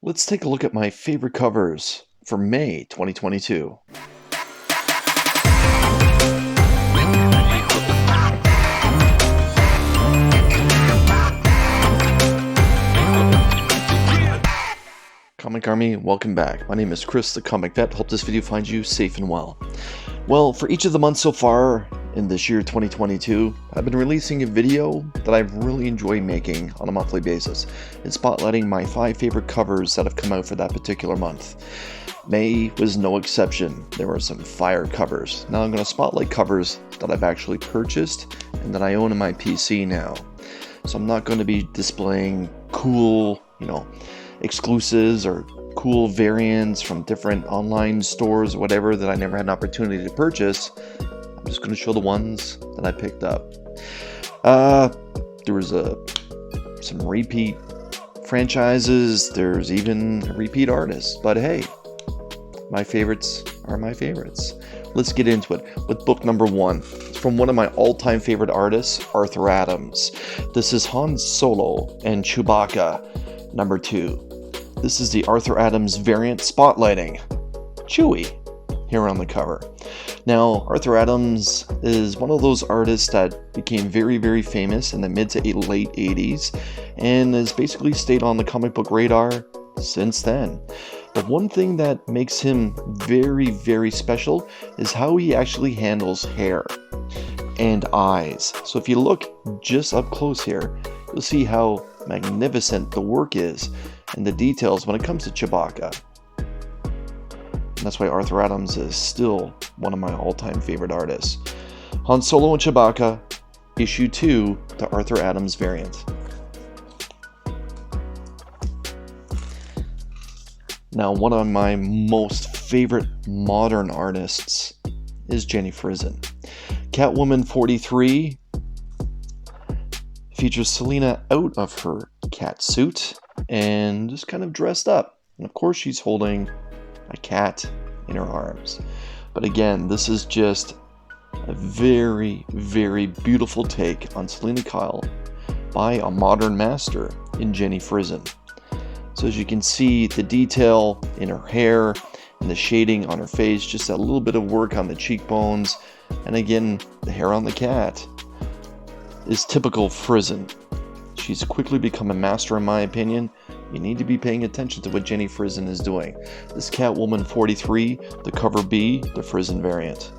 Let's take a look at my favorite covers for May 2022. Comic Army, welcome back. My name is Chris, the Comic Vet. Hope this video finds you safe and well. Well, for each of the months so far in this year 2022, I've been releasing a video that I've really enjoyed making on a monthly basis and spotlighting my 5 favorite covers that have come out for that particular month. May was no exception. There were some fire covers. Now I'm going to spotlight covers that I've actually purchased and that I own in my PC now. So I'm not going to be displaying cool, exclusives or cool variants from different online stores or whatever that I never had an opportunity to purchase. I'm just going to show the ones that I picked up. There was some repeat franchises. There's even a repeat artist. But hey, my favorites are my favorites. Let's get into it with book number 1. It's from one of my all-time favorite artists, Arthur Adams. This is Han Solo and Chewbacca, number 2. This is the Arthur Adams variant spotlighting Chewie here on the cover. Now, Arthur Adams is one of those artists that became very, very famous in the mid to late 80s and has basically stayed on the comic book radar since then. But one thing that makes him very, very special is how he actually handles hair and eyes. So if you look just up close here, you'll see how magnificent the work is and the details when it comes to Chewbacca. And that's why Arthur Adams is still one of my all-time favorite artists. Han Solo and Chewbacca, issue 2, the Arthur Adams variant. Now, one of my most favorite modern artists is Jenny Frison. Catwoman 43 features Selina out of her cat suit and just kind of dressed up. And of course, she's holding a cat in her arms. But again, this is just a very, very beautiful take on Selina Kyle by a modern master in Jenny Frison. So as you can see, the detail in her hair and the shading on her face, just a little bit of work on the cheekbones, and again, the hair on the cat is typical Frison. She's quickly become a master in my opinion. You need to be paying attention to what Jenny Frison is doing. This Catwoman 43, the cover B, the Frison variant.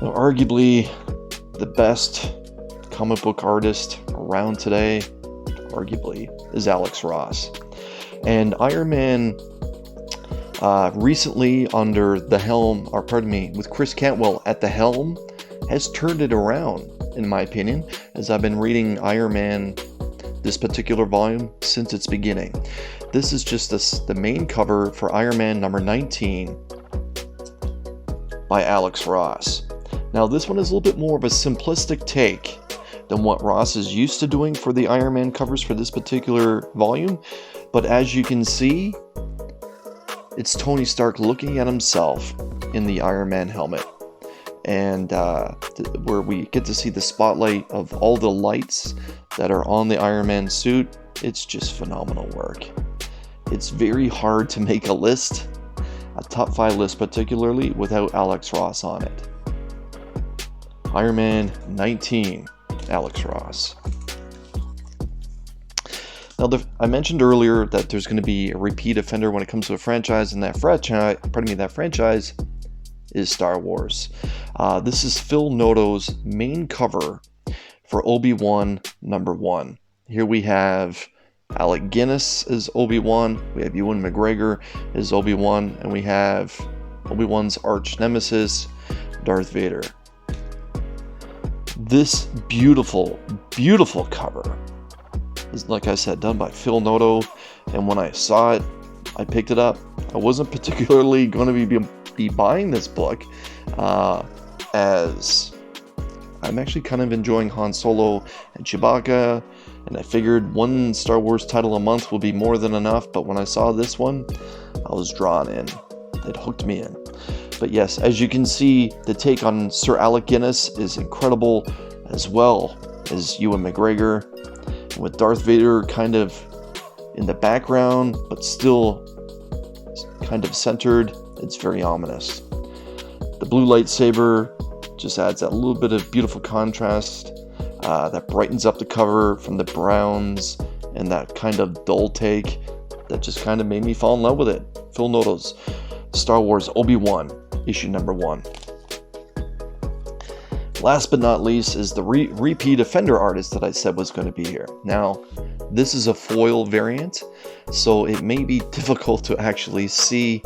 Now, arguably the best comic book artist around today, arguably, is Alex Ross. And Iron Man recently under the helm, with Chris Cantwell at the helm, has turned it around, in my opinion, as I've been reading Iron Man, this particular volume, since its beginning. This is just the main cover for Iron Man number 19 by Alex Ross. Now, this one is a little bit more of a simplistic take than what Ross is used to doing for the Iron Man covers for this particular volume. But as you can see, it's Tony Stark looking at himself in the Iron Man helmet. And where we get to see the spotlight of all the lights that are on the Iron Man suit. It's just phenomenal work. It's very hard to make a list, a top 5 list particularly, without Alex Ross on it. Iron Man 19, Alex Ross. Now, I mentioned earlier that there's going to be a repeat offender when it comes to a franchise, and that franchise is Star Wars. This is Phil Noto's main cover for Obi-Wan number 1. Here we have Alec Guinness as Obi-Wan, we have Ewan McGregor as Obi-Wan, and we have Obi-Wan's arch nemesis, Darth Vader. This beautiful, beautiful cover is, like I said, done by Phil Noto, and when I saw it, I picked it up. I wasn't particularly going to be buying this book, as I'm actually kind of enjoying Han Solo and Chewbacca, and I figured one Star Wars title a month will be more than enough, but when I saw this one, I was drawn in. It hooked me in. But yes, as you can see, the take on Sir Alec Guinness is incredible, as well as Ewan McGregor. with Darth Vader kind of in the background, but still kind of centered. It's very ominous. The blue lightsaber just adds that little bit of beautiful contrast that brightens up the cover from the browns and that kind of dull take that just kind of made me fall in love with it. Phil Noto's Star Wars Obi-Wan, issue number 1. Last but not least is the repeat offender artist that I said was going to be here. Now, this is a foil variant, so it may be difficult to actually see,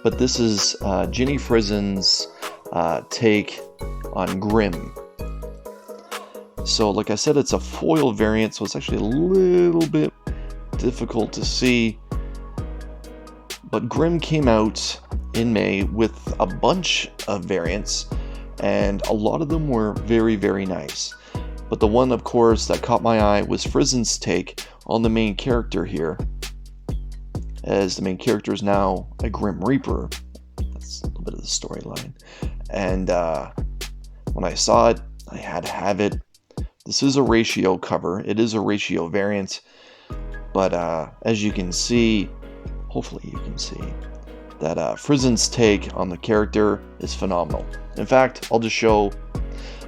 but this is Ginny Frizen's take on Grimm. So like I said, it's a foil variant, so it's actually a little bit difficult to see. But Grimm came out in May with a bunch of variants, and a lot of them were very, very nice. But the one, of course, that caught my eye was Frizen's take on the main character here, as the main character is now a Grim Reaper. That's a little bit of the storyline. And when I saw it, I had to have it. This is a ratio cover. It is a ratio variant. But as you can see, hopefully you can see, that Frizen's take on the character is phenomenal. In fact, I'll just show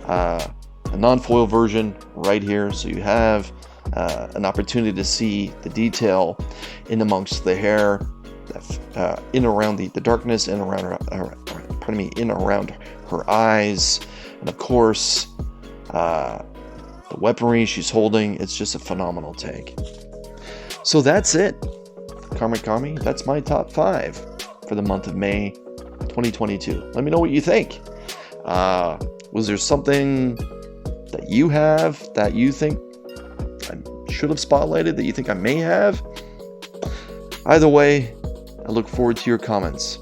a non-foil version right here, so you have an opportunity to see the detail in amongst the hair, in around the darkness, in around in around her eyes, and of course the weaponry she's holding. It's just a phenomenal take. So that's it, Kami. That's my top 5 for the month of May 2022. Let me know what you think. Was there something that you have that you think I should have spotlighted, that you think I may have? Either way, I look forward to your comments.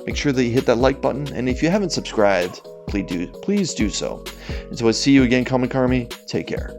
Make sure that you hit that like button, and if you haven't subscribed, please do so. Until I see you again, Kami, take care.